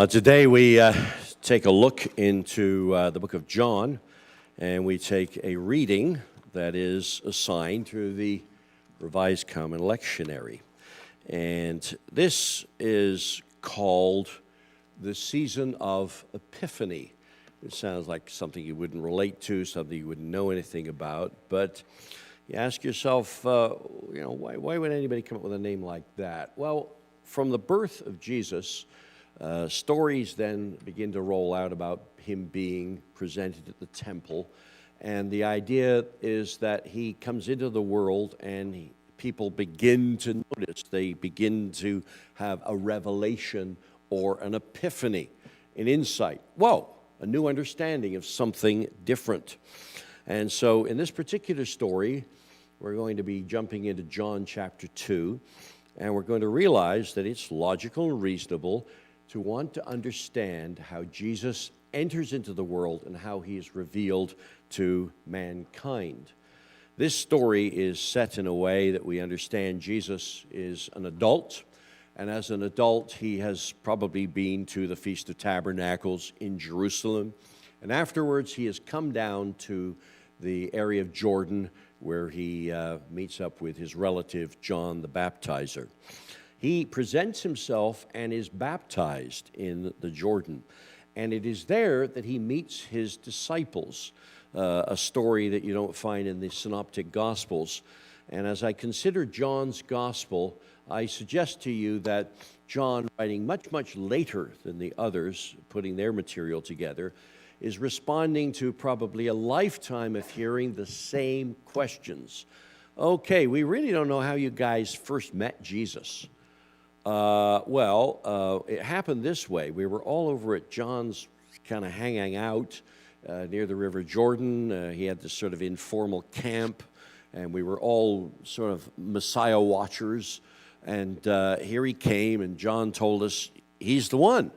Today we take a look into the book of John, and we take a reading that is assigned through the Revised Common Lectionary. And this is called the season of Epiphany. It sounds like something you wouldn't relate to, something you wouldn't know anything about, but you ask yourself, why would anybody come up with a name like that? Well, from the birth of Jesus, stories then begin to roll out about him being presented at the temple, and the idea is that he comes into the world and people begin to notice, they begin to have a revelation or an epiphany, an insight. Whoa, a new understanding of something different. And so in this particular story, we're going to be jumping into John chapter 2, and we're going to realize that it's logical and reasonable to want to understand how Jesus enters into the world and how he is revealed to mankind. This story is set in a way that we understand Jesus is an adult, and as an adult, he has probably been to the Feast of Tabernacles in Jerusalem, and afterwards he has come down to the area of Jordan where he meets up with his relative John the Baptizer. He presents himself and is baptized in the Jordan. And it is there that he meets his disciples, a story that you don't find in the Synoptic Gospels. And as I consider John's Gospel, I suggest to you that John, writing much, much later than the others, putting their material together, is responding to probably a lifetime of hearing the same questions. Okay, we really don't know how you guys first met Jesus. It happened this way. We were all over at John's kind of hanging out near the River Jordan. He had this sort of informal camp, and we were all sort of Messiah watchers. And here he came, and John told us he's the one.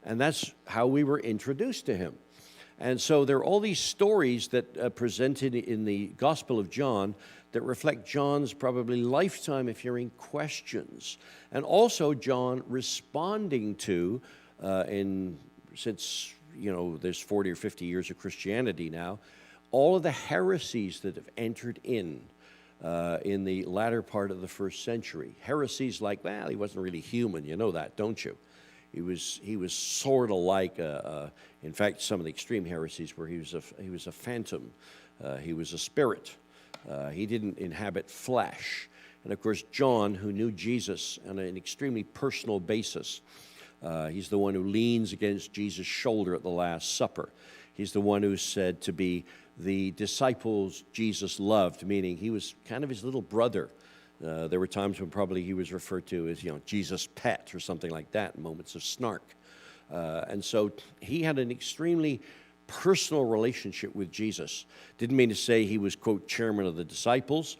And that's how we were introduced to him. And so there are all these stories that are presented in the Gospel of John that reflect John's probably lifetime of hearing questions. And also John responding to, since there's 40 or 50 years of Christianity now, all of the heresies that have entered in the latter part of the first century. Heresies like, well, he wasn't really human, you know that, don't you? He was sort of like, in fact, some of the extreme heresies where he was a phantom, he was a spirit. He didn't inhabit flesh. And of course, John, who knew Jesus on an extremely personal basis, he's the one who leans against Jesus' shoulder at the Last Supper. He's the one who's said to be the disciples Jesus loved, meaning he was kind of his little brother. There were times when probably he was referred to as, Jesus' pet or something like that, in moments of snark. And so he had an extremely personal relationship with Jesus. Didn't mean to say he was, quote, chairman of the disciples.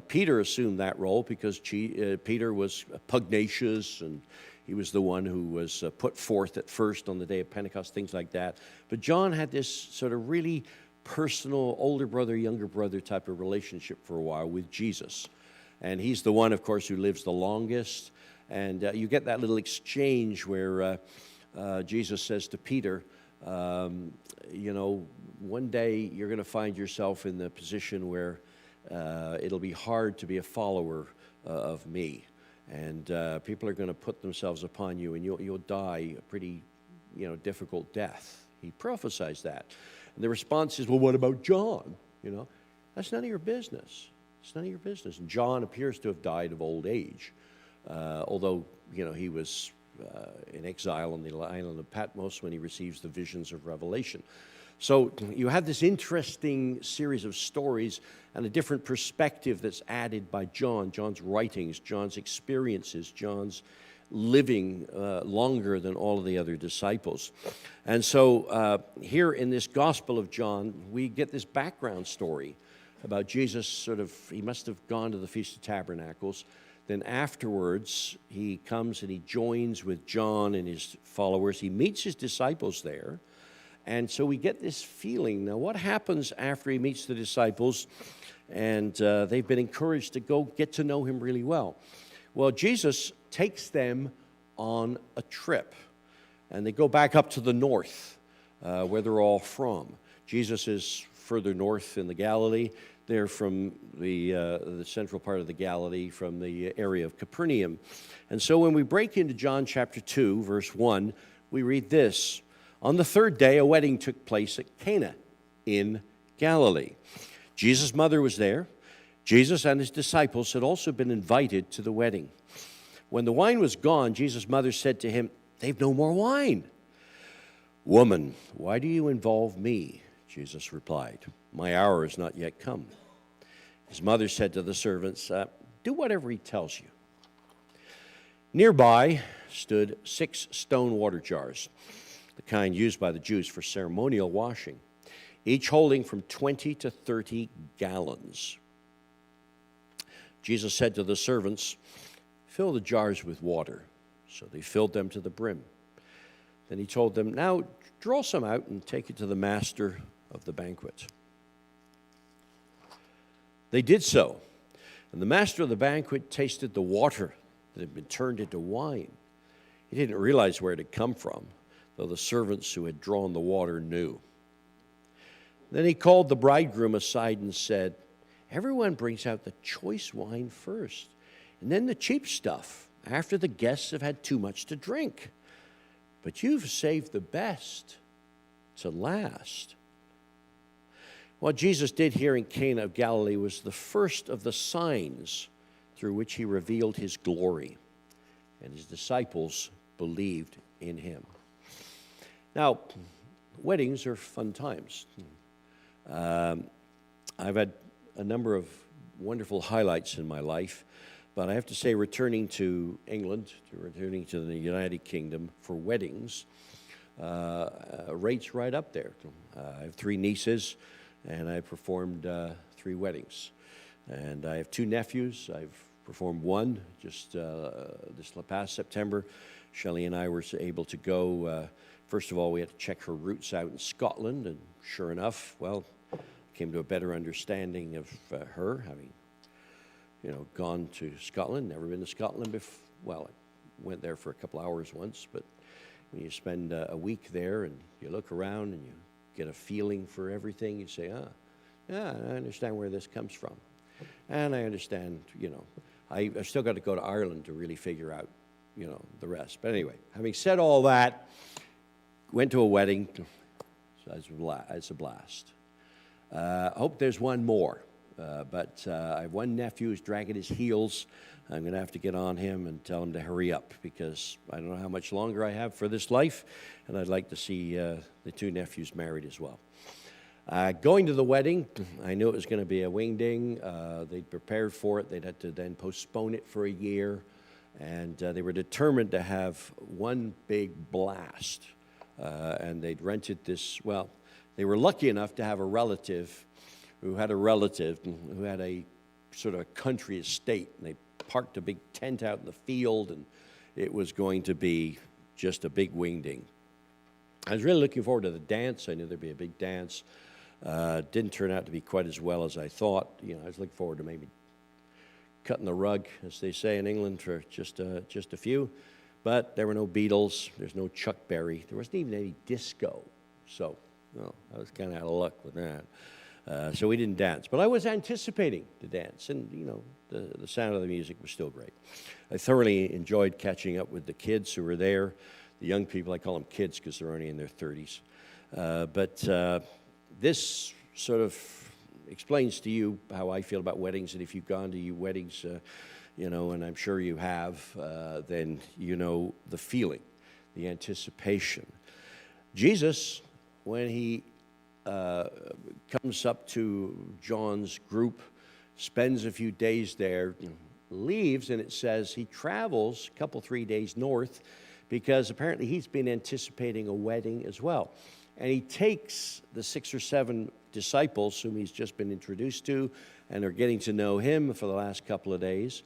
Peter assumed that role because Peter was pugnacious, and he was the one who was put forth at first on the day of Pentecost, things like that. But John had this sort of really personal older brother, younger brother type of relationship for a while with Jesus. And he's the one, of course, who lives the longest. And you get that little exchange where Jesus says to Peter, one day you're going to find yourself in the position where it'll be hard to be a follower of me. And people are going to put themselves upon you, and you'll die a pretty, difficult death. He prophesies that. And the response is, well, what about John? That's none of your business. It's none of your business. And John appears to have died of old age, although, he was in exile on the island of Patmos when he receives the visions of Revelation. So you have this interesting series of stories and a different perspective that's added by John's writings, John's experiences, John's living longer than all of the other disciples. And so here in this Gospel of John, we get this background story about Jesus. He must have gone to the Feast of Tabernacles. Then afterwards, he comes and he joins with John and his followers. He meets his disciples there. And so we get this feeling. Now, what happens after he meets the disciples and they've been encouraged to go get to know him really well? Well, Jesus takes them on a trip. and they go back up to the north, where they're all from. Jesus is further north in the Galilee. They're from the central part of the Galilee, from the area of Capernaum. And so when we break into John chapter 2, verse 1, we read this. On the third day, a wedding took place at Cana in Galilee. Jesus' mother was there. Jesus and his disciples had also been invited to the wedding. When the wine was gone, Jesus' mother said to him, "They've no more wine." "Woman, why do you involve me?" Jesus replied, "My hour has not yet come." His mother said to the servants, "Do whatever he tells you." Nearby stood 6 stone water jars, the kind used by the Jews for ceremonial washing, each holding from 20 to 30 gallons. Jesus said to the servants, "Fill the jars with water." So they filled them to the brim. Then he told them, "Now draw some out and take it to the master of the banquet." They did so, and the master of the banquet tasted the water that had been turned into wine. He didn't realize where it had come from, though the servants who had drawn the water knew. Then he called the bridegroom aside and said, "Everyone brings out the choice wine first, and then the cheap stuff after the guests have had too much to drink. But you've saved the best to last." What Jesus did here in Cana of Galilee was the first of the signs through which he revealed his glory, and his disciples believed in him. Now, weddings are fun times. I've had a number of wonderful highlights in my life, but I have to say returning to England, returning to the United Kingdom for weddings, rates right up there. I have 3 nieces, and I performed 3 weddings. And I have 2 nephews. I've performed 1 just this past September. Shelley and I were able to go. First of all, we had to check her roots out in Scotland, and sure enough, well, came to a better understanding of her, having, gone to Scotland, never been to Scotland before. Well, I went there for a couple hours once, but when you spend a week there and you look around and you get a feeling for everything, you say, yeah, I understand where this comes from. And I understand, I've still got to go to Ireland to really figure out, the rest. But anyway, having said all that, went to a wedding. So it's a blast. I hope there's one more, but I have one nephew who's dragging his heels. I'm going to have to get on him and tell him to hurry up, because I don't know how much longer I have for this life, and I'd like to see the 2 nephews married as well. Going to the wedding, I knew it was going to be a wing-ding. They'd prepared for it. They'd had to then postpone it for a year, and they were determined to have one big blast, and they'd rented this, well, they were lucky enough to have a relative who had a sort of a country estate, and they parked a big tent out in the field, and it was going to be just a big wing-ding. I was really looking forward to the dance. I knew there'd be a big dance. Didn't turn out to be quite as well as I thought. I was looking forward to maybe cutting the rug, as they say in England, for just a few. But there were no Beatles. There's no Chuck Berry. There wasn't even any disco. So, I was kind of out of luck with that. So we didn't dance. But I was anticipating the dance, and, the sound of the music was still great. I thoroughly enjoyed catching up with the kids who were there. The young people, I call them kids because they're only in their 30s. But this sort of explains to you how I feel about weddings. And if you've gone to weddings, and I'm sure you have, then you know the feeling, the anticipation. Jesus, when he comes up to John's group, spends a few days there, leaves, and it says he travels a couple, 3 days north, because apparently he's been anticipating a wedding as well. And he takes the 6 or 7 disciples whom he's just been introduced to and are getting to know him for the last couple of days.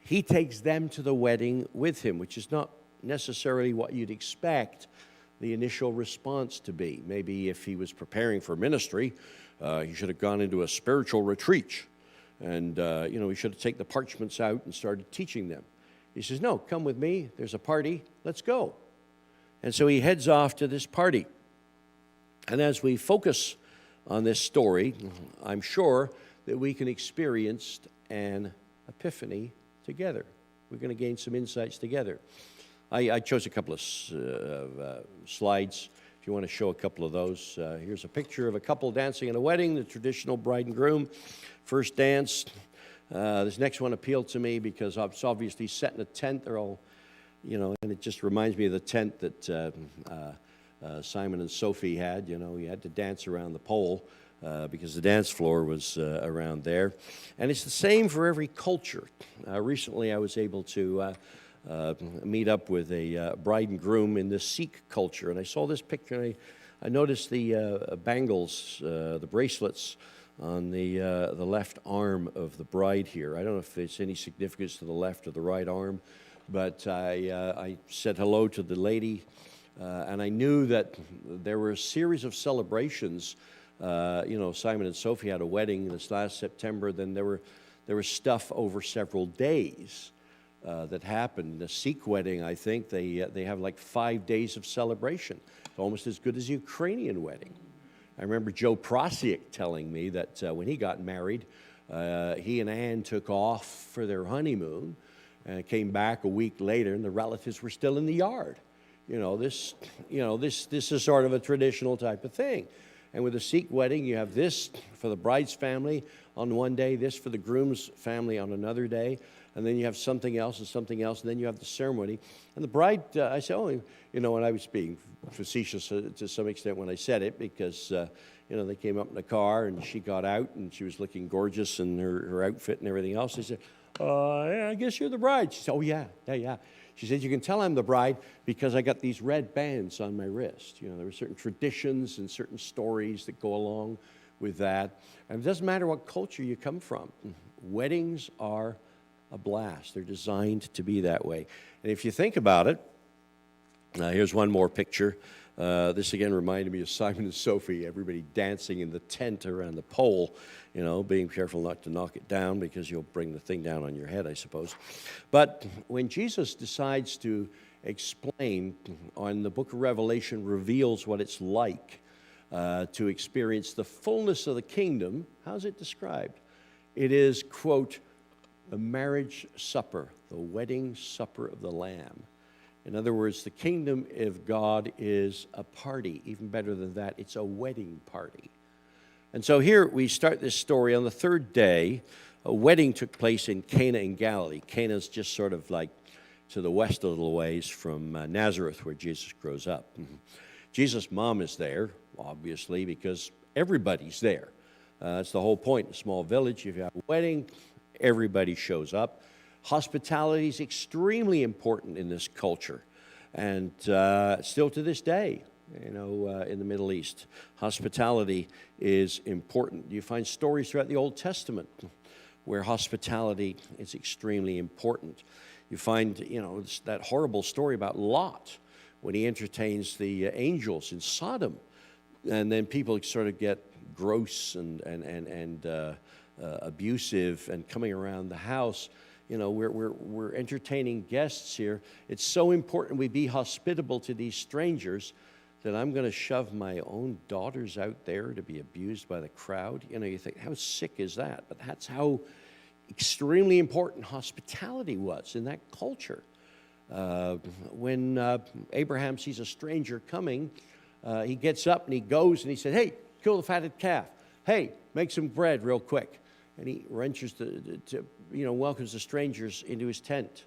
He takes them to the wedding with him, which is not necessarily what you'd expect the initial response to be. Maybe if he was preparing for ministry, he should have gone into a spiritual retreat. And, he should have taken the parchments out and started teaching them. He says, "No, come with me. There's a party. Let's go." And so he heads off to this party. And as we focus on this story, I'm sure that we can experience an epiphany together. We're going to gain some insights together. I chose a couple of slides. If you want to show a couple of those, here's a picture of a couple dancing at a wedding, the traditional bride and groom, first dance. This next one appealed to me because it's obviously set in a tent. They're all, and it just reminds me of the tent that Simon and Sophie had. You had to dance around the pole because the dance floor was around there. And it's the same for every culture. Recently, I was able to meet up with a bride and groom in the Sikh culture, and I saw this picture, and I noticed the bangles, the bracelets on the left arm of the bride here. I don't know if it's any significance to the left or the right arm, but I said hello to the lady, and I knew that there were a series of celebrations. Simon and Sophie had a wedding this last September. Then there was stuff over several days that happened. The Sikh wedding, I think, they have like 5 days of celebration. It's almost as good as a Ukrainian wedding. I remember Joe Prosiak telling me that when he got married, he and Ann took off for their honeymoon and came back a week later, and the relatives were still in the yard. This is sort of a traditional type of thing. And with a Sikh wedding, you have this for the bride's family on one day, this for the groom's family on another day, and then you have something else, and then you have the ceremony. And the bride, I said, and I was being facetious to some extent when I said it, because, they came up in the car, and she got out, and she was looking gorgeous in her outfit and everything else. I said, yeah, I guess you're the bride. She said, oh, yeah. She said, you can tell I'm the bride because I got these red bands on my wrist. There were certain traditions and certain stories that go along with that. And it doesn't matter what culture you come from. Weddings are a blast. They're designed to be that way. And if you think about it, here's one more picture. This again reminded me of Simon and Sophie, everybody dancing in the tent around the pole, being careful not to knock it down because you'll bring the thing down on your head, I suppose. But when Jesus decides to explain, on the book of Revelation reveals what it's like to experience the fullness of the kingdom, how's it described? It is, quote, the marriage supper, the wedding supper of the Lamb. In other words, the kingdom of God is a party. Even better than that, it's a wedding party. And so here we start this story. On the third day, a wedding took place in Cana in Galilee. Cana is just sort of like to the west a little ways from Nazareth, where Jesus grows up. Jesus' mom is there, obviously, because everybody's there. That's the whole point. In a small village, if you have a wedding, everybody shows up. Hospitality is extremely important in this culture, and still to this day, in the Middle East, hospitality is important. You find stories throughout the Old Testament where hospitality is extremely important. You find, that horrible story about Lot when he entertains the angels in Sodom, and then people sort of get gross and abusive and coming around the house. We're entertaining guests here. It's so important we be hospitable to these strangers that I'm going to shove my own daughters out there to be abused by the crowd. You think, how sick is that? But that's how extremely important hospitality was in that culture. When Abraham sees a stranger coming, he gets up and he goes and he said, hey, kill the fatted calf. Hey, make some bread real quick. And he ventures welcomes the strangers into his tent.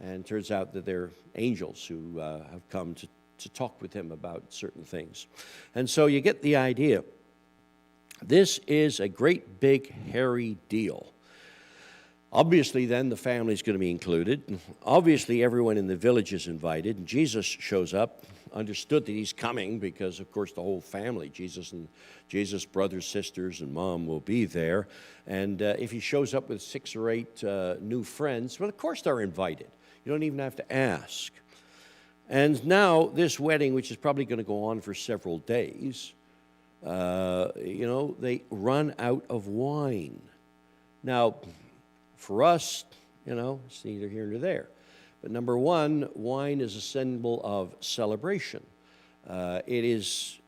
And it turns out that they're angels who have come to talk with him about certain things. And so you get the idea. This is a great big hairy deal. Obviously, then, the family's going to be included. Obviously, everyone in the village is invited. And Jesus shows up, understood that he's coming because, of course, the whole family, Jesus' brothers, sisters, and mom will be there. And if he shows up with 6 or 8 new friends, well, of course they're invited. You don't even have to ask. And now this wedding, which is probably going to go on for several days, they run out of wine. Now, for us, it's neither here nor there. But number one, wine is a symbol of celebration. It is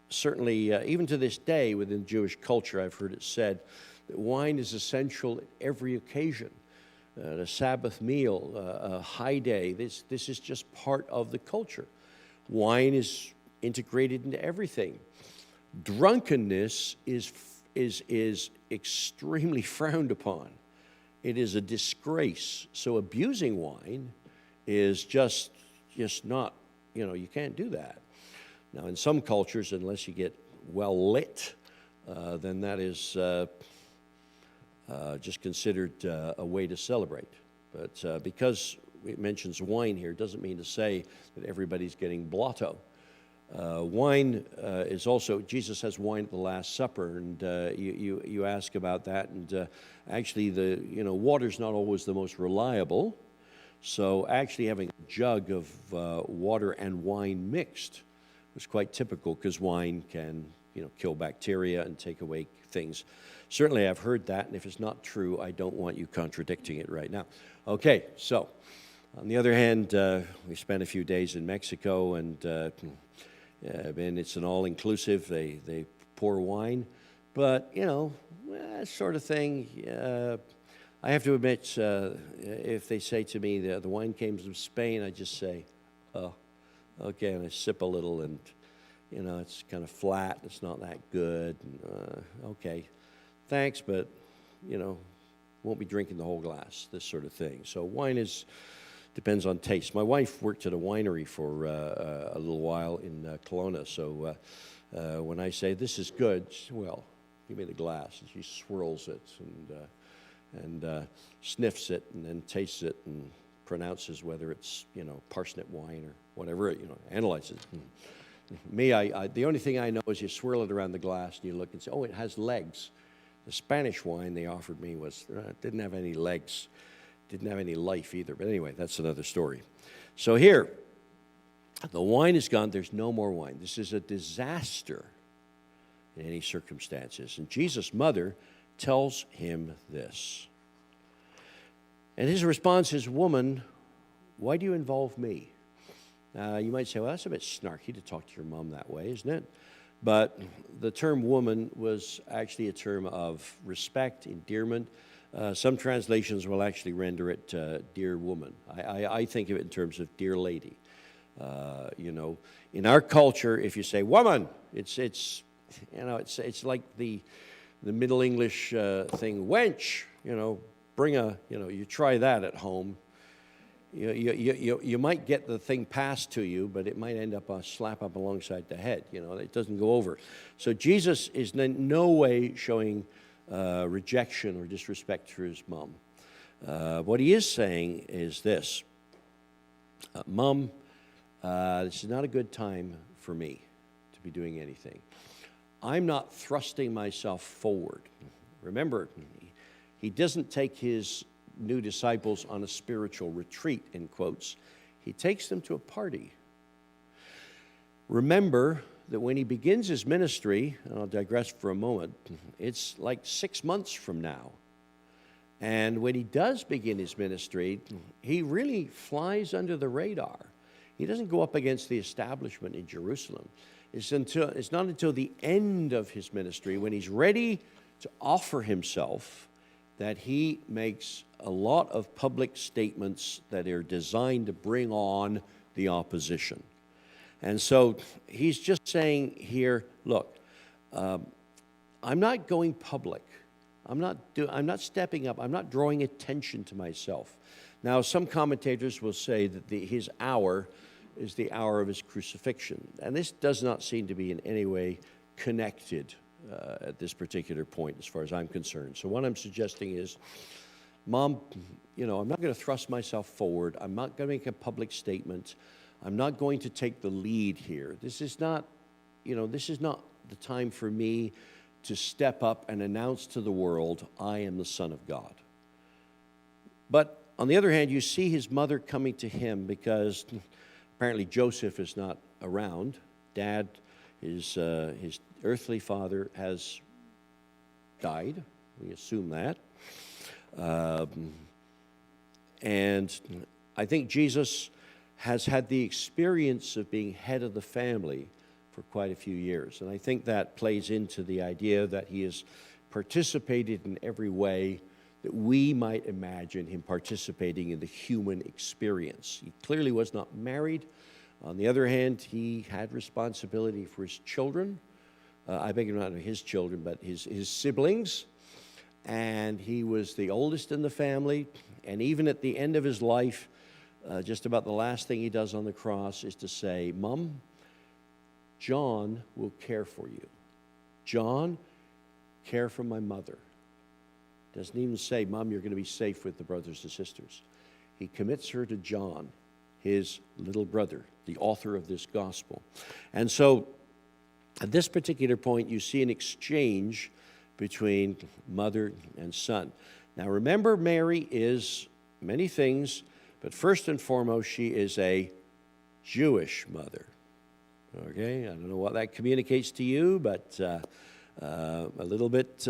certainly, even to this day within Jewish culture, I've heard it said that wine is essential at every occasion. A Sabbath meal, a high day, this is just part of the culture. Wine is integrated into everything. Drunkenness is extremely frowned upon. It is a disgrace. So abusing wine is just not, you can't do that. Now, in some cultures, unless you get well lit, then that is just considered a way to celebrate. But because it mentions wine here, doesn't mean to say that everybody's getting blotto. Wine is also, Jesus has wine at the Last Supper, and you ask about that, and actually water's not always the most reliable, so actually having a jug of water and wine mixed was quite typical, because wine can kill bacteria and take away things. Certainly I've heard that, and if it's not true, I don't want you contradicting it right now. Okay, so on the other hand, we spent a few days in Mexico, and it's an all-inclusive. They pour wine, but that sort of thing. I have to admit, if they say to me the wine came from Spain, I just say, "Oh, okay," and I sip a little, and it's kind of flat. It's not that good. Okay, thanks, but won't be drinking the whole glass. This sort of thing. So wine depends on taste. My wife worked at a winery for a little while in Kelowna, so when I say this is good, she says, "Well, give me the glass," and she swirls it and sniffs it, and then tastes it and pronounces whether it's parsnip wine or whatever, analyzes it. Me, the only thing I know is you swirl it around the glass and you look and say, "Oh, it has legs." The Spanish wine they offered me didn't have any legs. Didn't have any life either. But anyway, that's another story. So here, the wine is gone. There's no more wine. This is a disaster in any circumstances. And Jesus' mother tells him this. And his response is, "Woman, why do you involve me?" You might say, well, that's a bit snarky to talk to your mom that way, isn't it? But the term woman was actually a term of respect, endearment. Some translations will actually render it dear woman. I think of it in terms of dear lady. In our culture, if you say woman, it's like the Middle English thing, wench. You try that at home. You might get the thing passed to you, but it might end up a slap up alongside the head. It doesn't go over. So Jesus is in no way showing rejection or disrespect for his mom. What he is saying is this: Mom, this is not a good time for me to be doing anything. I'm not thrusting myself forward. Remember, he doesn't take his new disciples on a spiritual retreat, in quotes. He takes them to a party. Remember that when he begins his ministry, and I'll digress for a moment, it's like 6 months from now. And when he does begin his ministry, he really flies under the radar. He doesn't go up against the establishment in Jerusalem. It's not until the end of his ministry, when he's ready to offer himself, that he makes a lot of public statements that are designed to bring on the opposition. And so he's just saying here, look, I'm not going public. I'm not stepping up. I'm not drawing attention to myself. Now, some commentators will say that his hour is the hour of his crucifixion. And this does not seem to be in any way connected at this particular point, as far as I'm concerned. So what I'm suggesting is, Mom, I'm not going to thrust myself forward. I'm not going to make a public statement. I'm not going to take the lead here. This is not the time for me to step up and announce to the world, I am the Son of God. But on the other hand, you see his mother coming to him because apparently Joseph is not around. Dad, his earthly father, has died. We assume that. And I think Jesus has had the experience of being head of the family for quite a few years. And I think that plays into the idea that he has participated in every way that we might imagine him participating in the human experience. He clearly was not married. On the other hand, he had responsibility for his children. I beg your pardon, not his children, but his siblings. And he was the oldest in the family. And even at the end of his life, just about the last thing he does on the cross is to say, Mom, John will care for you. John, care for my mother. Doesn't even say, Mom, you're going to be safe with the brothers and sisters. He commits her to John, his little brother, the author of this gospel. And so at this particular point, you see an exchange between mother and son. Now remember, Mary is many things, but first and foremost, she is a Jewish mother. Okay, I don't know what that communicates to you, but a little bit,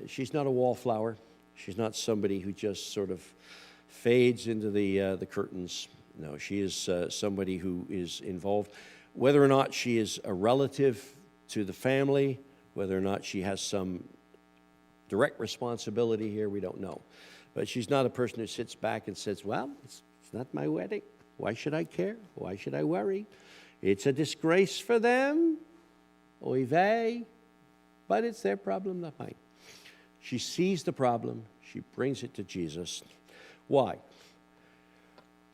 she's not a wallflower. She's not somebody who just sort of fades into the curtains. No, she is somebody who is involved. Whether or not she is a relative to the family, whether or not she has some direct responsibility here, we don't know. But she's not a person who sits back and says, well, it's not my wedding. Why should I care? Why should I worry? It's a disgrace for them. Oy vey. But it's their problem, not mine. She sees the problem. She brings it to Jesus. Why?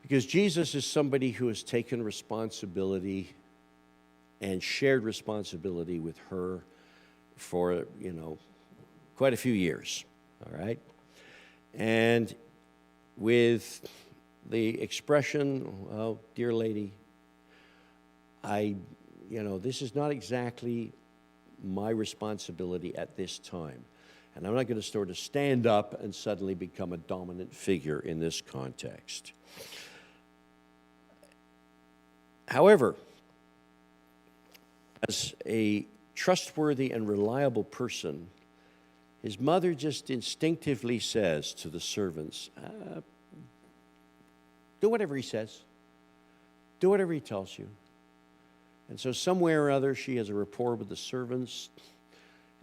Because Jesus is somebody who has taken responsibility and shared responsibility with her for, quite a few years. All right? And with the expression, oh, dear lady, this is not exactly my responsibility at this time. And I'm not going to sort of stand up and suddenly become a dominant figure in this context. However, as a trustworthy and reliable person, his mother just instinctively says to the servants, do whatever he says. Do whatever he tells you. And so somewhere or other, she has a rapport with the servants,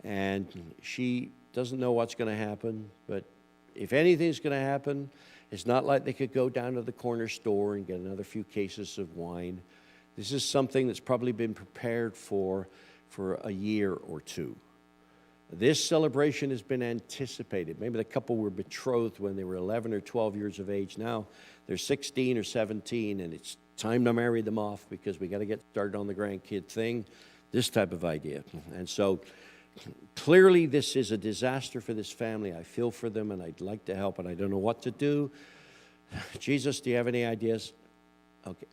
and she doesn't know what's going to happen, but if anything's going to happen, it's not like they could go down to the corner store and get another few cases of wine. This is something that's probably been prepared for a year or two. This celebration has been anticipated. Maybe the couple were betrothed when they were 11 or 12 years of age. Now they're 16 or 17, and it's time to marry them off because we got to get started on the grandkid thing, this type of idea. And so clearly this is a disaster for this family. I feel for them, and I'd like to help, and I don't know what to do. Jesus, do you have any ideas? Okay.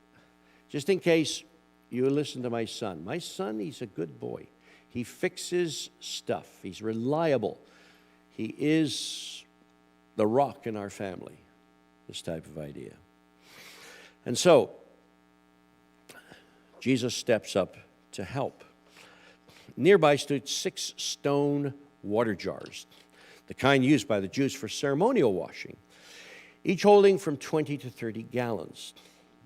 Just in case you listen to my son. My son, he's a good boy. He fixes stuff. He's reliable. He is the rock in our family, this type of idea. And so, Jesus steps up to help. Nearby stood 6 stone water jars, the kind used by the Jews for ceremonial washing, each holding from 20 to 30 gallons.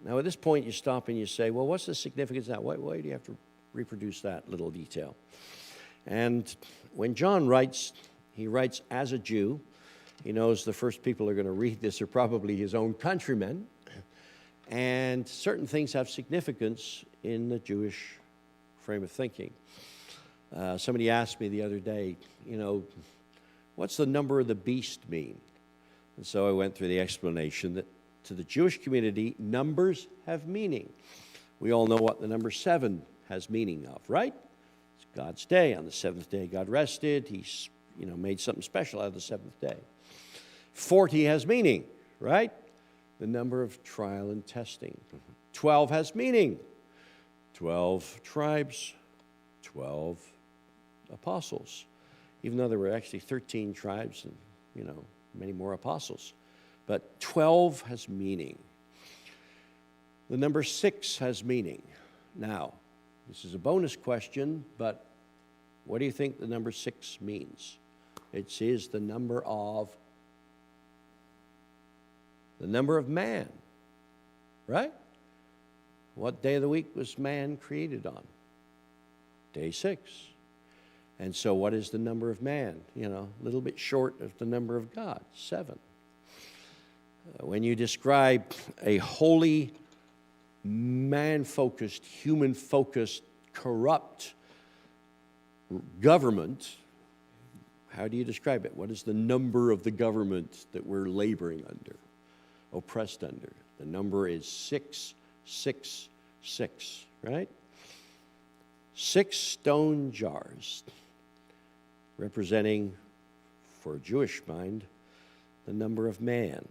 Now, at this point, you stop and you say, well, what's the significance of that? Why do you have to reproduce that little detail? And when John writes, he writes as a Jew. He knows the first people who are going to read this are probably his own countrymen. And certain things have significance in the Jewish frame of thinking. Somebody asked me the other day, what's the number of the beast mean? And so I went through the explanation that to the Jewish community, numbers have meaning. We all know what the number 7 has meaning of, right? It's God's day. On the 7th day, God rested. He's, made something special out of the 7th day. 40 has meaning, right? The number of trial and testing. 12 has meaning. 12 tribes, 12 apostles. Even though there were actually 13 tribes and, many more apostles. But 12 has meaning. The number 6 has meaning. Now, this is a bonus question, but what do you think the number 6 means? It is the number of The number of man, right? What day of the week was man created on? Day 6. And so what is the number of man? A little bit short of the number of God, 7. When you describe a holy, man-focused, human-focused, corrupt government, how do you describe it? What is the number of the government that we're laboring under, oppressed under? The number is 666, right? 6 stone jars, representing, for a Jewish mind, the number of man.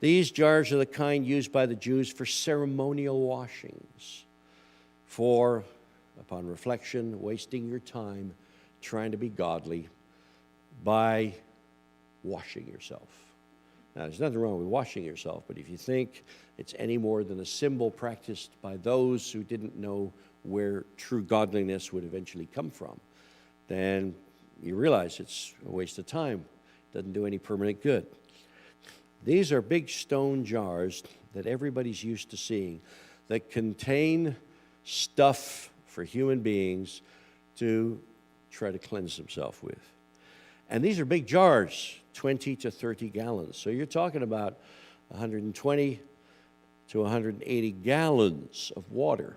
These jars are the kind used by the Jews for ceremonial washings, for, upon reflection, wasting your time trying to be godly by washing yourself. Now, there's nothing wrong with washing yourself, but if you think it's any more than a symbol practiced by those who didn't know where true godliness would eventually come from, then you realize it's a waste of time. It doesn't do any permanent good. These are big stone jars that everybody's used to seeing that contain stuff for human beings to try to cleanse themselves with. And these are big jars, 20 to 30 gallons. So you're talking about 120 to 180 gallons of water.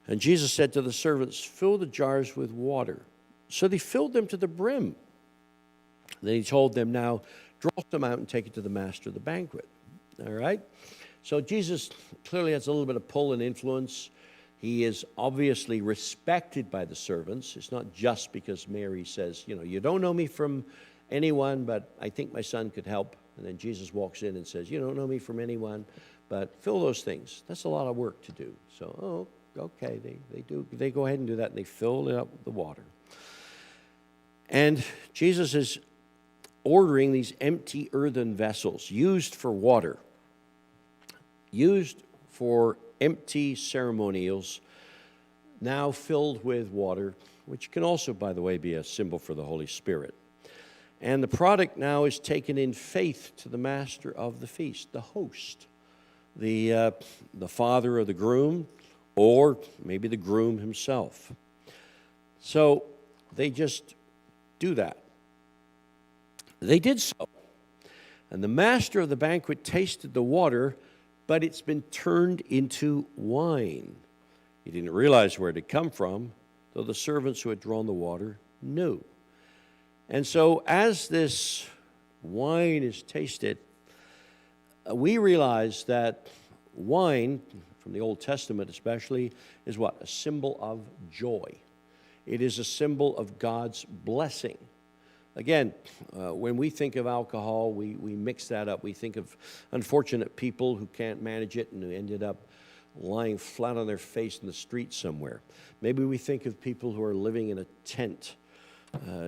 And Jesus said to the servants, "Fill the jars with water." So they filled them to the brim. Then he told them, "Now draw some out and take it to the master of the banquet." All right? So Jesus clearly has a little bit of pull and influence. He is obviously respected by the servants. It's not just because Mary says, "You don't know me from anyone, but I think my son could help." And then Jesus walks in and says, "You don't know me from anyone, but fill those things." That's a lot of work to do. So, okay, they go ahead and do that, and they fill it up with the water. And Jesus is ordering these empty earthen vessels used for water, used for empty ceremonials, now filled with water, which can also, by the way, be a symbol for the Holy Spirit. And the product now is taken in faith to the master of the feast, the host, the father of the groom, or maybe the groom himself. So they just do that. They did so. And the master of the banquet tasted the water, but it's been turned into wine. He didn't realize where it had come from, though the servants who had drawn the water knew. And so as this wine is tasted, we realize that wine, from the Old Testament especially, is what? A symbol of joy. It is a symbol of God's blessing. Again, when we think of alcohol, we mix that up. We think of unfortunate people who can't manage it and who ended up lying flat on their face in the street somewhere. Maybe we think of people who are living in a tent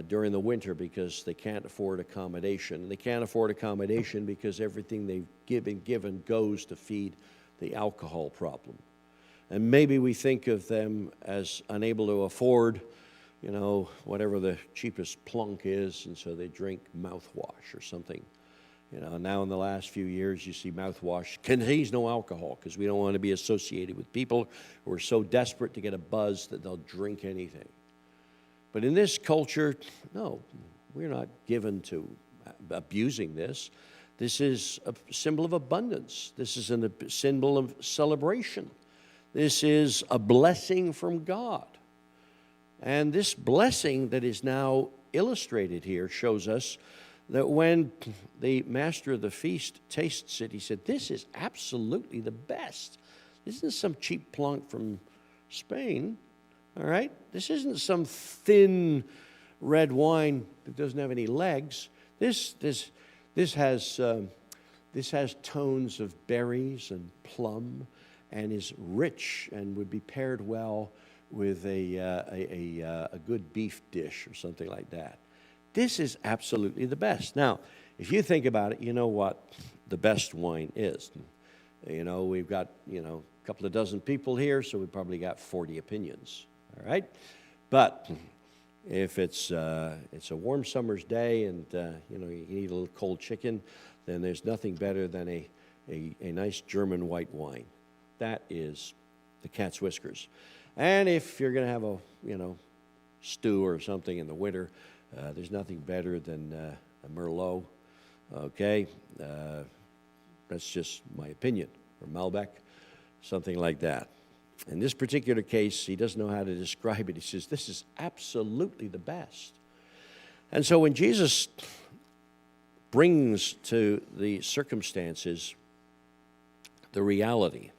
during the winter because they can't afford accommodation. They can't afford accommodation because everything they've been given goes to feed the alcohol problem. And maybe we think of them as unable to afford whatever the cheapest plunk is, and so they drink mouthwash or something. Now in the last few years, you see mouthwash contains no alcohol because we don't want to be associated with people who are so desperate to get a buzz that they'll drink anything. But in this culture, no, we're not given to abusing this. This is a symbol of abundance. This is a symbol of celebration. This is a blessing from God. And this blessing that is now illustrated here shows us that when the master of the feast tastes it, he said, "This is absolutely the best. This isn't some cheap plunk from Spain, all right? This isn't some thin red wine that doesn't have any legs. This has tones of berries and plum and is rich and would be paired well with a good beef dish or something like that. This is absolutely the best." Now, if you think about it, you know what the best wine is. We've got, a couple of dozen people here, so we've probably got 40 opinions, all right? But If it's a warm summer's day and you can eat a little cold chicken, then there's nothing better than a nice German white wine. That is the cat's whiskers. And if you're going to have a stew or something in the winter, there's nothing better than a Merlot. Okay, that's just my opinion. Or Malbec, something like that. In this particular case, he doesn't know how to describe it. He says, this is absolutely the best. And so when Jesus brings to the circumstances the reality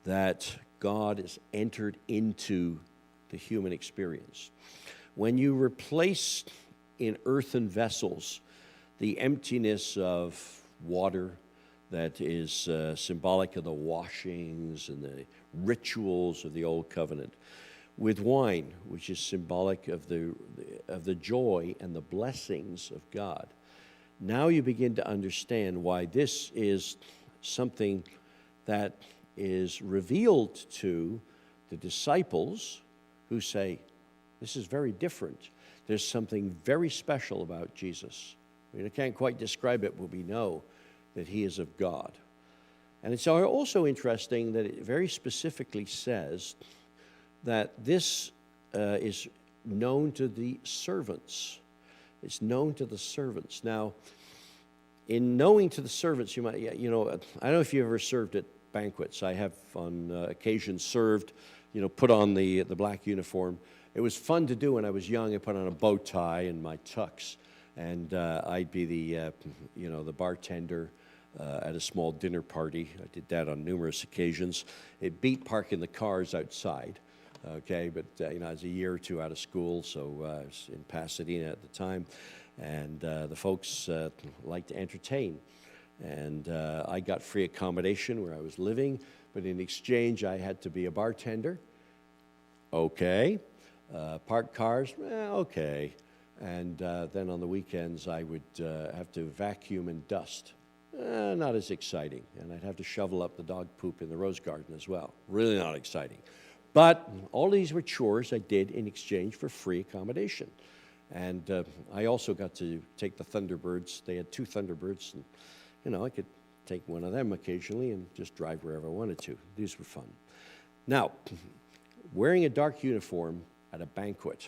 that God has entered into the human experience, when you replace in earthen vessels the emptiness of water that is symbolic of the washings and the rituals of the old covenant, with wine, which is symbolic of the joy and the blessings of God, now you begin to understand why this is something that is revealed to the disciples who say, this is very different. There's something very special about Jesus. I mean, I can't quite describe it, but we know that he is of God. And it's also interesting that it very specifically says that this is known to the servants. It's known to the servants. Now, in knowing to the servants, you might, I don't know if you ever served at banquets. I have on occasion served, put on the black uniform. It was fun to do when I was young. I put on a bow tie and my tux, and I'd be the bartender at a small dinner party. I did that on numerous occasions. It beat parking the cars outside, okay, but I was a year or two out of school, so I was in Pasadena at the time, and the folks liked to entertain. And I got free accommodation where I was living, but in exchange I had to be a bartender. Okay. Park cars, okay. And then on the weekends I would have to vacuum and dust. Not as exciting. And I'd have to shovel up the dog poop in the rose garden as well. Really not exciting. But all these were chores I did in exchange for free accommodation. And I also got to take the Thunderbirds. They had 2 Thunderbirds, and I could take one of them occasionally and just drive wherever I wanted to. These were fun. Now, wearing a dark uniform at a banquet,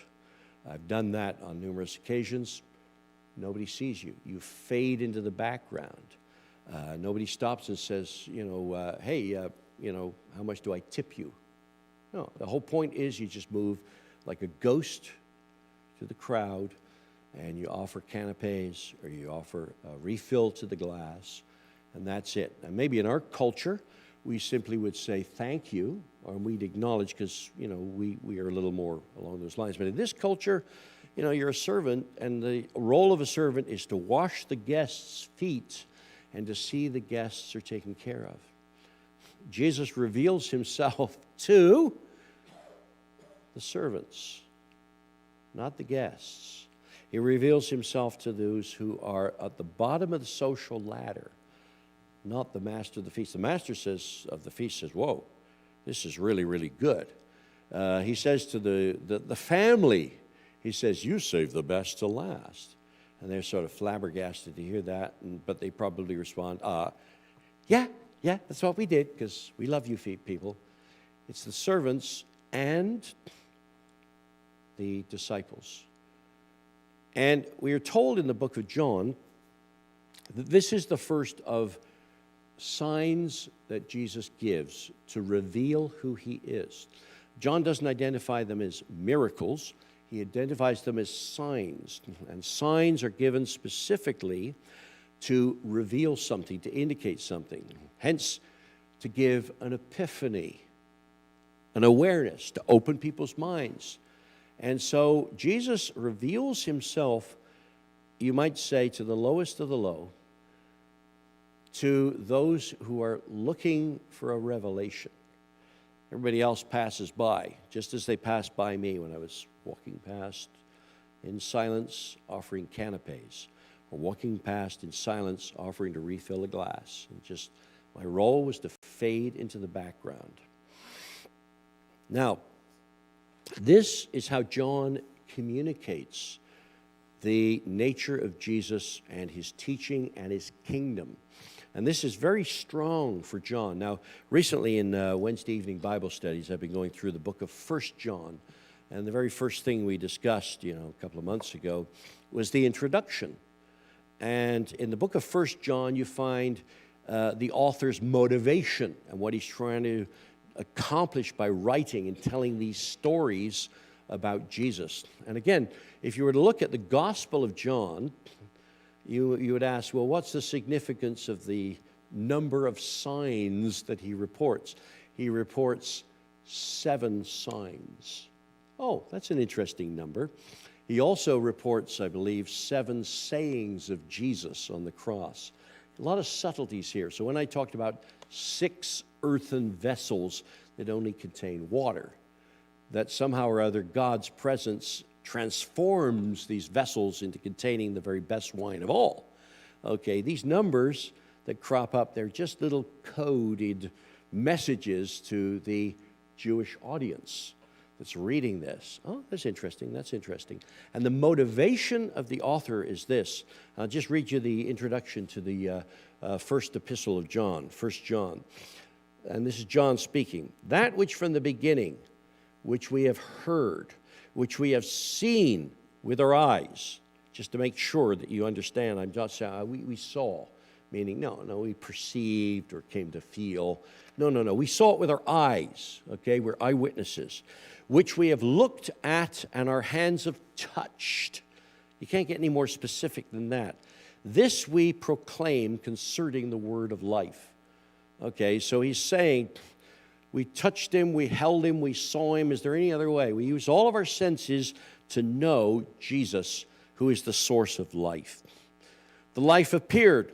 I've done that on numerous occasions. Nobody sees you. You fade into the background. Nobody stops and says, hey, how much do I tip you? No, the whole point is you just move like a ghost to the crowd, and you offer canapes or you offer a refill to the glass, and that's it. And maybe in our culture, we simply would say thank you, or we'd acknowledge because, we are a little more along those lines. But in this culture, you're a servant, and the role of a servant is to wash the guests' feet and to see the guests are taken care of. Jesus reveals himself to the servants, not the guests. He reveals himself to those who are at the bottom of the social ladder, not the master of the feast. The master of the feast says, whoa, this is really, really good. He says to the family, he says, you save the best to last. And they're sort of flabbergasted to hear that, but they probably respond, yeah, that's what we did, because we love you people. It's the servants and the disciples. And we are told in the book of John that this is the first of signs that Jesus gives to reveal who he is. John doesn't identify them as miracles. He identifies them as signs. And signs are given specifically to reveal something, to indicate something. Hence, to give an epiphany, an awareness, to open people's minds. And so Jesus reveals himself, you might say, to the lowest of the low, to those who are looking for a revelation. Everybody else passes by, just as they passed by me when I was walking past in silence, offering canapes, or walking past in silence, offering to refill a glass. And just my role was to fade into the background. Now, this is how John communicates the nature of Jesus and his teaching and his kingdom. And this is very strong for John. Now, recently in Wednesday evening Bible studies, I've been going through the book of 1 John. And the very first thing we discussed, a couple of months ago, was the introduction. And in the book of 1 John, you find the author's motivation and what he's trying to accomplish by writing and telling these stories about Jesus. And again, if you were to look at the Gospel of John, you would ask, well, what's the significance of the number of signs that he reports? He reports 7 signs. Oh, that's an interesting number. He also reports, I believe, 7 sayings of Jesus on the cross. A lot of subtleties here. So when I talked about 6 earthen vessels that only contain water, that somehow or other God's presence transforms these vessels into containing the very best wine of all. Okay, these numbers that crop up, they're just little coded messages to the Jewish audience that's reading this. Oh, that's interesting, that's interesting. And the motivation of the author is this. I'll just read you the introduction to the first epistle of John, 1 John. And this is John speaking. That which from the beginning, which we have heard, which we have seen with our eyes, just to make sure that you understand, I'm not saying we saw, meaning no, we perceived or came to feel. No, we saw it with our eyes, okay? We're eyewitnesses, which we have looked at and our hands have touched. You can't get any more specific than that. This we proclaim concerning the word of life. Okay, so he's saying, we touched him, we held him, we saw him. Is there any other way? We use all of our senses to know Jesus, who is the source of life. The life appeared.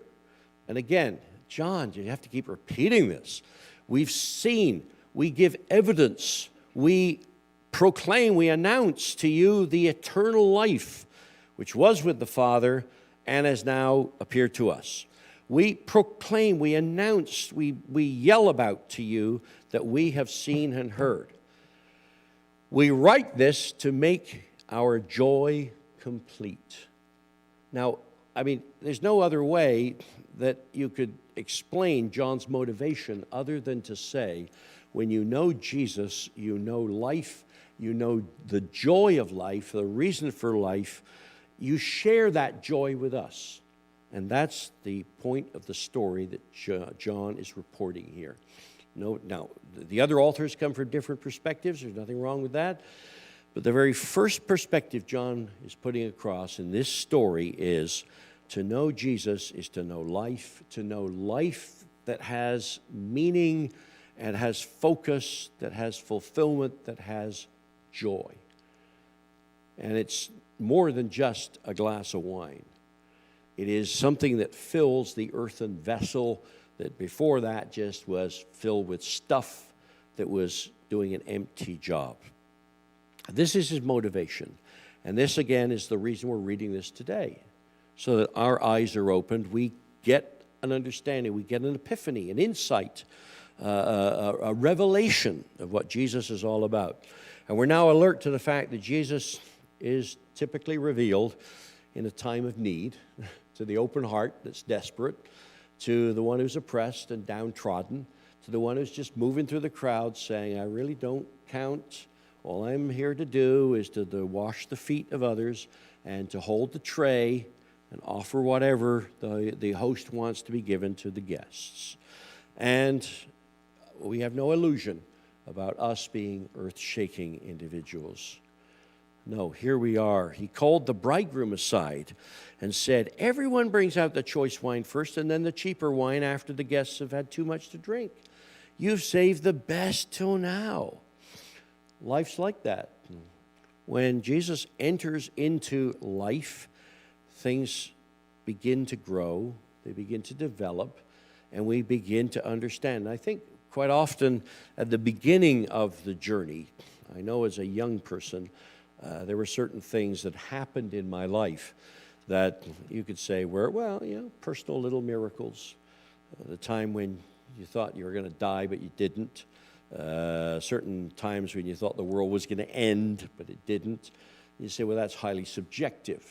And again, John, you have to keep repeating this. We've seen, we give evidence, we proclaim, we announce to you the eternal life, which was with the Father and has now appeared to us. We proclaim, we announce, we yell about to you that we have seen and heard. We write this to make our joy complete. Now, there's no other way that you could explain John's motivation other than to say, when you know Jesus, you know life, you know the joy of life, the reason for life, you share that joy with us. And that's the point of the story that John is reporting here. Now, the other authors come from different perspectives. There's nothing wrong with that. But the very first perspective John is putting across in this story is to know Jesus is to know life that has meaning and has focus, that has fulfillment, that has joy. And it's more than just a glass of wine. It is something that fills the earthen vessel that before that just was filled with stuff that was doing an empty job. This is his motivation. And this, again, is the reason we're reading this today. So that our eyes are opened, we get an understanding, we get an epiphany, an insight, a revelation of what Jesus is all about. And we're now alert to the fact that Jesus is typically revealed in a time of need, to the open heart that's desperate, to the one who's oppressed and downtrodden, to the one who's just moving through the crowd saying, I really don't count. All I'm here to do is to wash the feet of others and to hold the tray and offer whatever the host wants to be given to the guests. And we have no illusion about us being earth-shaking individuals. No, here we are. He called the bridegroom aside and said, everyone brings out the choice wine first and then the cheaper wine after the guests have had too much to drink. You've saved the best till now. Life's like that. When Jesus enters into life, things begin to grow, they begin to develop, and we begin to understand. And I think quite often at the beginning of the journey, I know as a young person, there were certain things that happened in my life that you could say were, personal little miracles. The time when you thought you were going to die, but you didn't. Certain times when you thought the world was going to end, but it didn't. You say, well, that's highly subjective.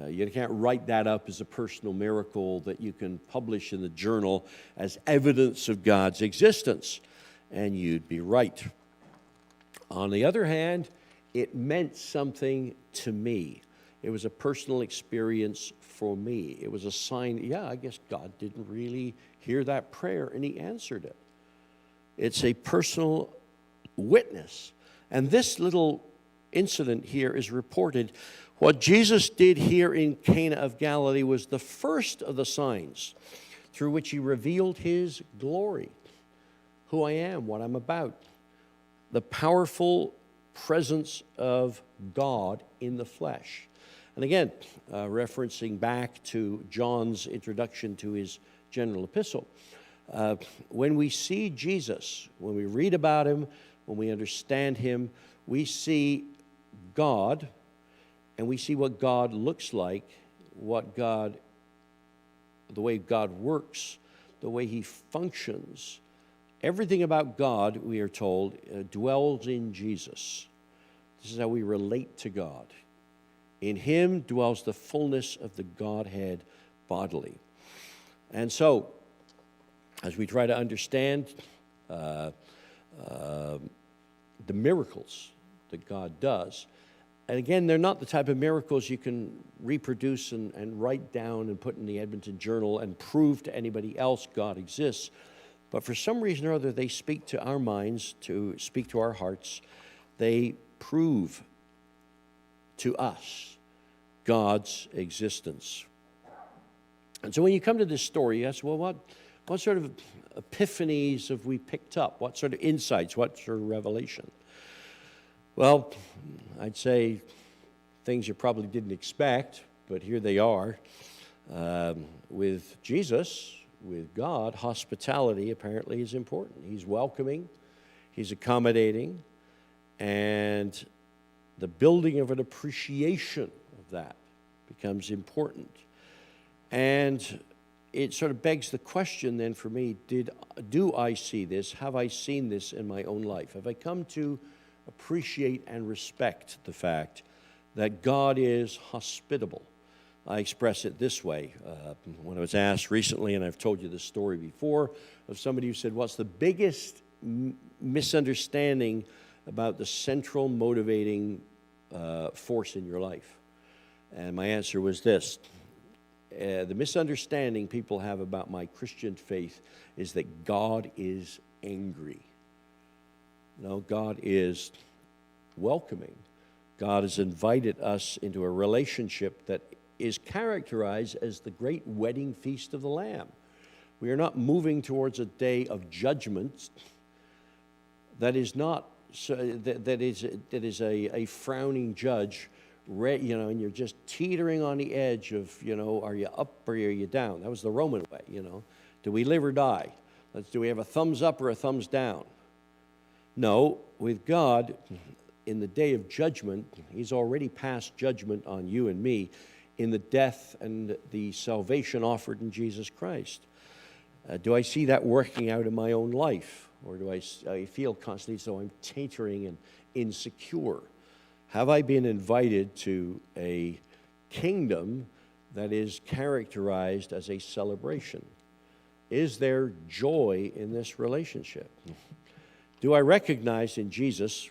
You can't write that up as a personal miracle that you can publish in the journal as evidence of God's existence. And you'd be right. On the other hand, it meant something to me. It was a personal experience for me. It was a sign, yeah, I guess God didn't really hear that prayer, and he answered it. It's a personal witness. And this little incident here is reported. What Jesus did here in Cana of Galilee was the first of the signs through which he revealed his glory, who I am, what I'm about, the powerful presence of God in the flesh. And again, referencing back to John's introduction to his general epistle, when we see Jesus, when we read about him, when we understand him, we see God, and we see what God looks like, the way God works, the way he functions. Everything about God, we are told, dwells in Jesus. This is how we relate to God. In him dwells the fullness of the Godhead bodily. And so, as we try to understand the miracles that God does, and again, they're not the type of miracles you can reproduce and write down and put in the Edmonton Journal and prove to anybody else God exists. But for some reason or other, they speak to our minds, to speak to our hearts. They prove to us God's existence. And so when you come to this story, you ask, well, what sort of epiphanies have we picked up? What sort of insights? What sort of revelation? Well, I'd say things you probably didn't expect, but here they are. With Jesus, with God, hospitality apparently is important. He's welcoming, he's accommodating, and the building of an appreciation of that becomes important. And it sort of begs the question then for me, do I see this? Have I seen this in my own life? Have I come to appreciate and respect the fact that God is hospitable? I express it this way. When I was asked recently, and I've told you this story before, of somebody who said, what's the biggest misunderstanding about the central motivating force in your life? And my answer was this. The misunderstanding people have about my Christian faith is that God is angry. No, God is welcoming. God has invited us into a relationship that is characterized as the great wedding feast of the Lamb. We are not moving towards a day of judgment that is not that is a frowning judge, and you're just teetering on the edge of, are you up or are you down? That was the Roman way, Do we live or die? Do we have a thumbs up or a thumbs down? No, with God, in the day of judgment, he's already passed judgment on you and me in the death and the salvation offered in Jesus Christ. Do I see that working out in my own life? Or do I feel constantly as though I'm teetering and insecure? Have I been invited to a kingdom that is characterized as a celebration? Is there joy in this relationship? Do I recognize in Jesus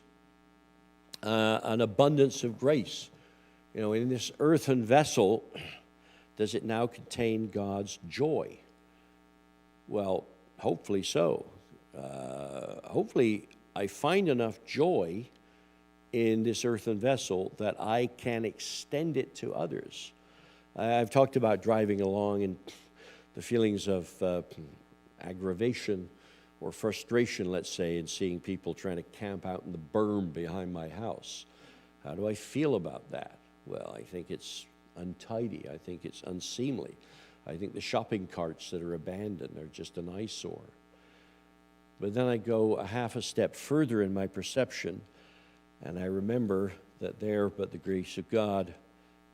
an abundance of grace? In this earthen vessel, does it now contain God's joy? Well, hopefully so. Hopefully I find enough joy in this earthen vessel that I can extend it to others. I've talked about driving along and the feelings of aggravation or frustration, let's say, in seeing people trying to camp out in the berm behind my house. How do I feel about that? Well, I think it's untidy. I think it's unseemly. I think the shopping carts that are abandoned are just an eyesore. But then I go a half a step further in my perception, and I remember that there, but the grace of God,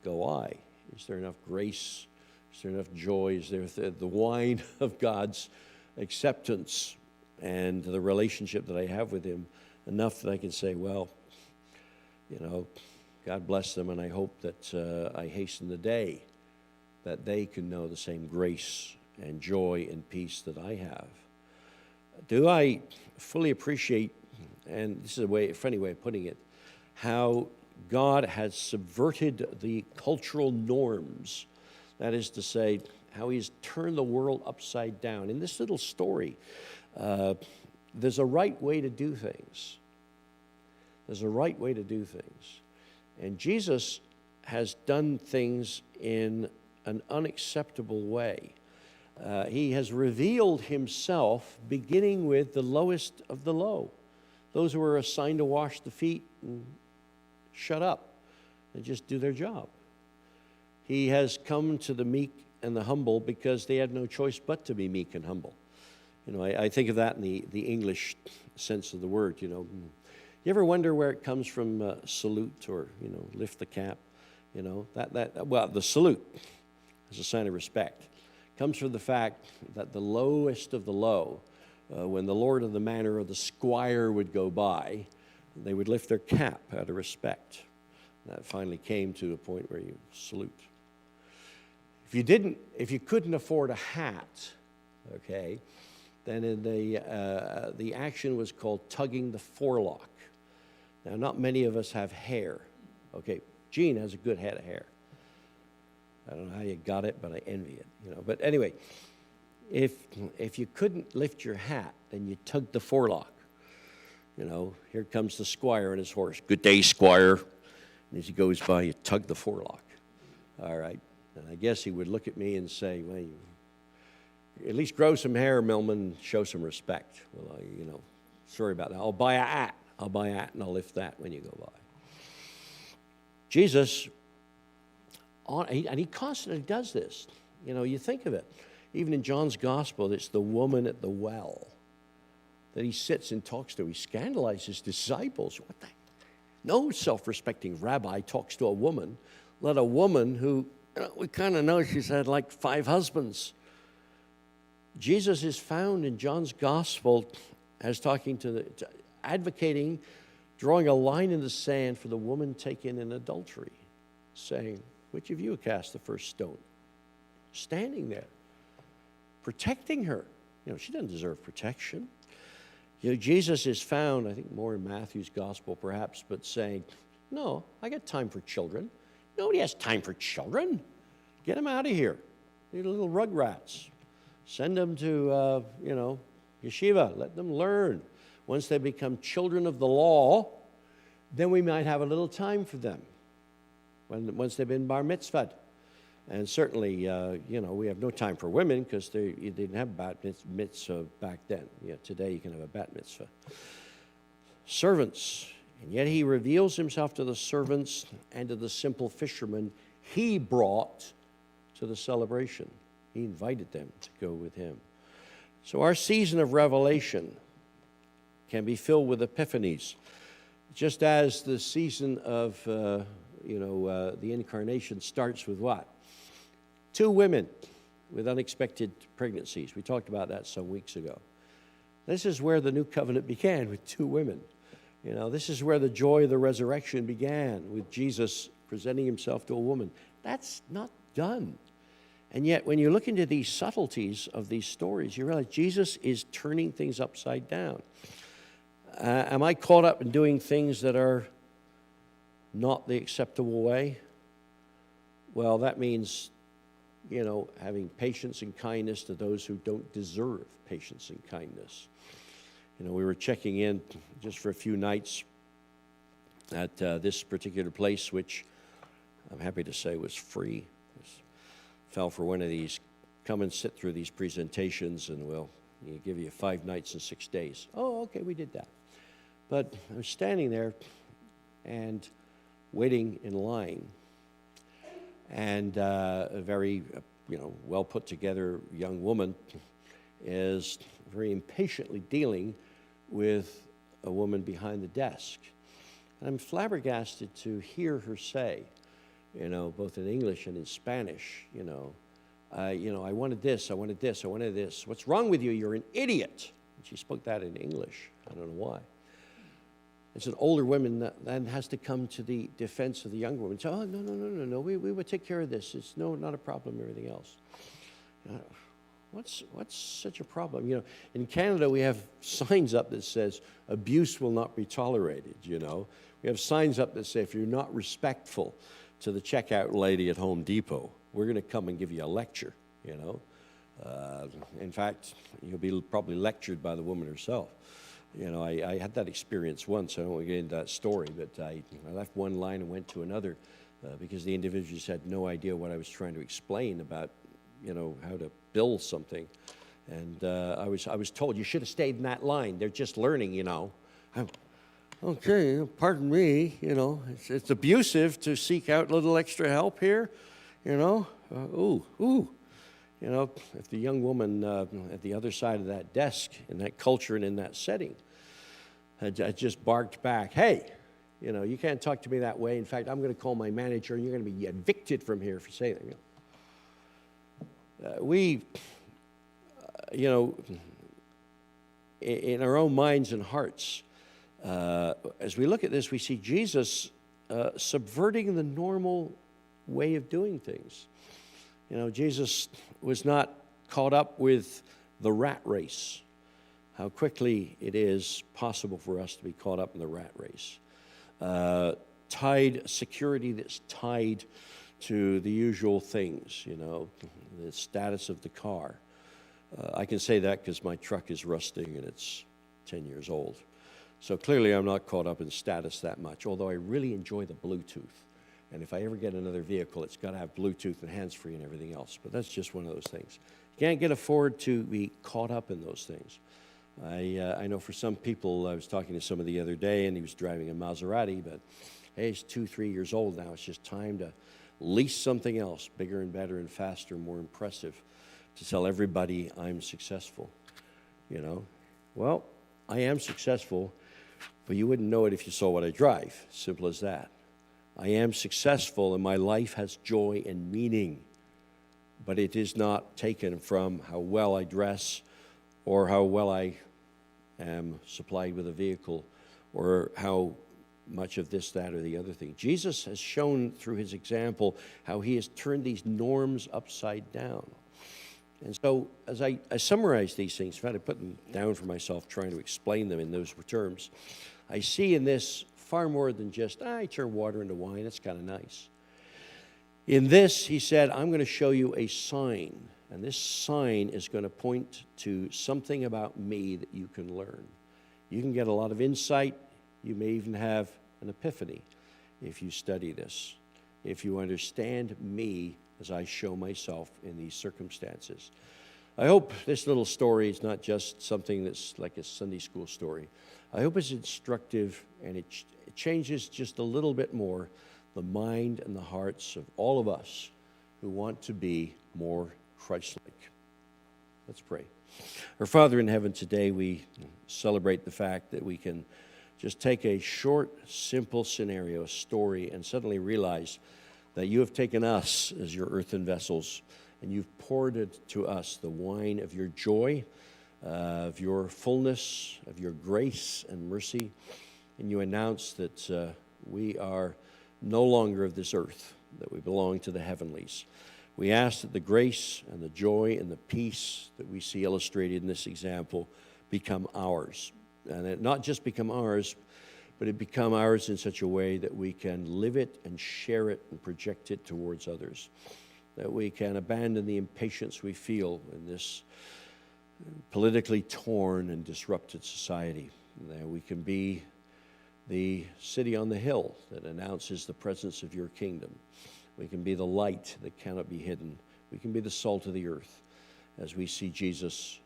go I. Is there enough grace? Is there enough joy? Is there the wine of God's acceptance and the relationship that I have with him enough that I can say, well, God bless them, and I hope that I hasten the day that they can know the same grace and joy and peace that I have. Do I fully appreciate, and this is a funny way of putting it, how God has subverted the cultural norms? That is to say, how he's turned the world upside down. In this little story, there's a right way to do things. There's a right way to do things. And Jesus has done things in an unacceptable way. He has revealed himself beginning with the lowest of the low, those who are assigned to wash the feet and shut up and just do their job. He has come to the meek and the humble because they had no choice but to be meek and humble. You know, I think of that in the English sense of the word, you know. You ever wonder where it comes from, salute or, you know, lift the cap? You know, well, the salute is a sign of respect. Comes from the fact that the lowest of the low, when the lord of the manor or the squire would go by, they would lift their cap out of respect. That finally came to a point where you salute. If you couldn't afford a hat, okay, then in the action was called tugging the forelock. Now, not many of us have hair. Okay, Gene has a good head of hair. I don't know how you got it, but I envy it. You know. But anyway, if you couldn't lift your hat, then you tugged the forelock. You know, here comes the squire and his horse. Good day, squire. And as he goes by, you tug the forelock. All right. And I guess he would look at me and say, well, you at least grow some hair, Millman, and show some respect. Well, you know, sorry about that. I'll buy a hat. I'll buy a hat and I'll lift that when you go by. Jesus, and he constantly does this. You know, you think of it. Even in John's gospel, it's the woman at the well that he sits and talks to. He scandalizes his disciples. What the? No self-respecting rabbi talks to a woman, let a woman who, you know, we kind of know she's had like 5 husbands. Jesus is found in John's gospel as advocating, drawing a line in the sand for the woman taken in adultery, saying, which of you cast the first stone? Standing there, protecting her. You know, she doesn't deserve protection. You know, Jesus is found, I think more in Matthew's gospel perhaps, but saying, no, I got time for children. Nobody has time for children. Get them out of here. They're little rugrats. Send them to, yeshiva. Let them learn. Once they become children of the law, then we might have a little time for them. Once they've been bar mitzvahed. And certainly, we have no time for women because they didn't have bat mitzvah back then. Yeah, today you can have a bat mitzvah. Servants. And yet he reveals himself to the servants and to the simple fishermen he brought to the celebration. He invited them to go with him. So our season of revelation can be filled with epiphanies. Just as the season of, the incarnation starts with what? 2 women with unexpected pregnancies. We talked about that some weeks ago. This is where the new covenant began, with 2 women. You know, this is where the joy of the resurrection began, with Jesus presenting himself to a woman. That's not done. And yet, when you look into these subtleties of these stories, you realize Jesus is turning things upside down. Am I caught up in doing things that are not the acceptable way? Well, that means, having patience and kindness to those who don't deserve patience and kindness. We were checking in just for a few nights at this particular place, which I'm happy to say was free. Fell for one of these, come and sit through these presentations, and we'll give you 5 nights and 6 days. Oh, okay, we did that. But I was standing there and waiting in line, and a very, well put together young woman is very impatiently dealing with a woman behind the desk. And I'm flabbergasted to hear her say, both in English and in Spanish, I wanted this, I wanted this, I wanted this. What's wrong with you? You're an idiot. And she spoke that in English. I don't know why. It's an older woman that then has to come to the defense of the younger woman. So, oh, no, we will take care of this. It's not a problem, everything else. What's such a problem? You know, in Canada, we have signs up that says abuse will not be tolerated, you know. We have signs up that say if you're not respectful to the checkout lady at Home Depot, we're going to come and give you a lecture, you know. In fact, you'll be probably lectured by the woman herself. You know, I had that experience once. I don't want to get into that story, but I left one line and went to another because the individual just had no idea what I was trying to explain about, you know, how to build something. And I was told, you should have stayed in that line. They're just learning, you know. Okay, pardon me, you know. It's abusive to seek out a little extra help here, you know. Ooh. You know, if the young woman at the other side of that desk, in that culture and in that setting, had just barked back, hey, you know, you can't talk to me that way. In fact, I'm going to call my manager and you're going to be evicted from here for saying that. You know, in our own minds and hearts, as we look at this, we see Jesus subverting the normal way of doing things. You know, Jesus was not caught up with the rat race, how quickly it is possible for us to be caught up in the rat race. Security that's tied to the usual things, you know, the status of the car. I can say that because my truck is rusting and it's 10 years old. So clearly I'm not caught up in status that much, although I really enjoy the Bluetooth. And if I ever get another vehicle, it's got to have Bluetooth and hands-free and everything else. But that's just one of those things. You can't afford to be caught up in those things. I know for some people, I was talking to somebody the other day, and he was driving a Maserati, but hey, he's 2-3 years old now. It's just time to lease something else, bigger and better and faster, more impressive, to tell everybody I'm successful, you know. Well, I am successful, but you wouldn't know it if you saw what I drive. Simple as that. I am successful and my life has joy and meaning, but it is not taken from how well I dress or how well I am supplied with a vehicle or how much of this, that, or the other thing. Jesus has shown through his example how he has turned these norms upside down. And so as I summarize these things, in fact, I put them down for myself trying to explain them in those terms, I see in this far more than just, I turn water into wine, it's kind of nice. In this, he said, I'm going to show you a sign, and this sign is going to point to something about me that you can learn. You can get a lot of insight. You may even have an epiphany if you study this, if you understand me as I show myself in these circumstances. I hope this little story is not just something that's like a Sunday school story. I hope it's instructive and it changes just a little bit more the mind and the hearts of all of us who want to be more Christ-like. Let's pray. Our Father in heaven, today we celebrate the fact that we can just take a short, simple scenario, a story, and suddenly realize that you have taken us as your earthen vessels and you've poured it to us, the wine of your joy, of your fullness, of your grace and mercy. And you announce that we are no longer of this earth, that we belong to the heavenlies. We ask that the grace and the joy and the peace that we see illustrated in this example become ours. And it not just become ours, but it become ours in such a way that we can live it and share it and project it towards others. That we can abandon the impatience we feel in this politically torn and disrupted society. That we can be the city on the hill that announces the presence of your kingdom. We can be the light that cannot be hidden. We can be the salt of the earth as we see Jesus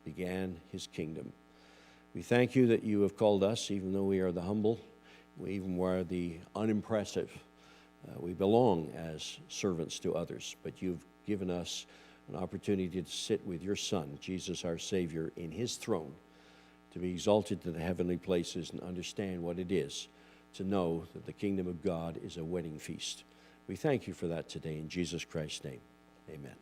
began his kingdom. We thank you that you have called us, even though we are the humble, we even are the unimpressive. We belong as servants to others, but you've given us an opportunity to sit with your Son, Jesus our Savior, in his throne, to be exalted to the heavenly places and understand what it is to know that the kingdom of God is a wedding feast. We thank you for that today in Jesus Christ's name. Amen.